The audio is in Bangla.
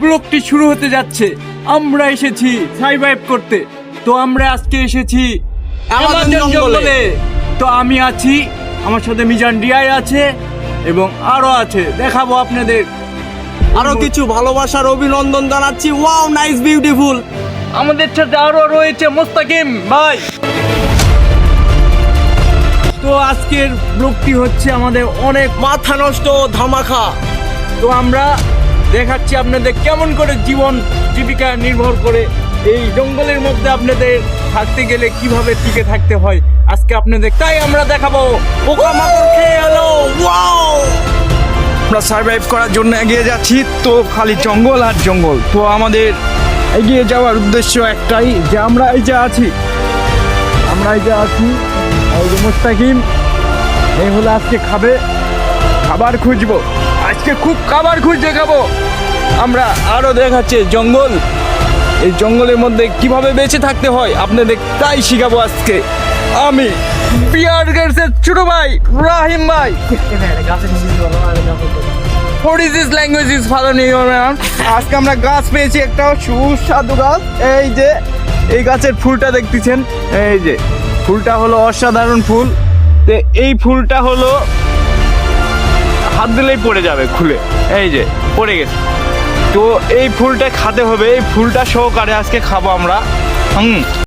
ব্লগটি শুরু হতে যাচ্ছে। আমরা এসেছি সারভাইভ করতে। তো আমরা আজকে এসেছি আমাজন জঙ্গলে। তো আমি আছি, আমার সাথে মিজান ডিআই আছে এবং আরো আছে, দেখাবো আপনাদের আরো কিছু ভালোবাসার অভিনন্দন জানাচ্ছি। Wow, nice, beautiful. আমাদের সাথে আরো রয়েছে মোস্তাকিম ভাই। তো আজকের ব্লগটি হচ্ছে আমাদের অনেক মাথা নষ্ট ধামাকা। তো আমরা দেখাচ্ছি আপনাদের কেমন করে জীবন জীবিকা নির্ভর করে এই জঙ্গলের মধ্যে আপনাদের থাকতে গেলে কিভাবে টিকে থাকতে হয় আজকে আপনাদের তাই আমরা দেখাবো। পোকামাকড় খেয়ে এলো। ওয়াও, আমরা সার্ভাইভ করার জন্য এগিয়ে যাচ্ছি। তো খালি জঙ্গল আর জঙ্গল। তো আমাদের এগিয়ে যাওয়ার উদ্দেশ্য একটাই, যে আমরা এই যে আছি, এই যে মোস্তাকিম, এই হলো আজকে খাবার খুঁজবো। আজকে খুব খাবার খুঁজে খাবো আমরা। আরো দেখাচ্ছে জঙ্গল, এই জঙ্গলের মধ্যে কিভাবে বেঁচে থাকতে হয় আপনাদের তাই শিখাবো আজকে আমি, বিয়ার গার্লসের ছোট ভাই রাহিম ভাই। What is this language is following you around? আজকে আমরা গাছ পেয়েছি, একটা সুস্বাদু গাছ। এই যে এই গাছের ফুলটা দেখতেছেন, এই যে ফুলটা হলো অসাধারণ ফুল। তো এই ফুলটা হলো হাত দিলেই পড়ে যাবে খুলে, এই যে পড়ে গেছে। তো এই ফুলটা খেতে হবে, এই ফুলটা সহকারে আজকে খাবো আমরা।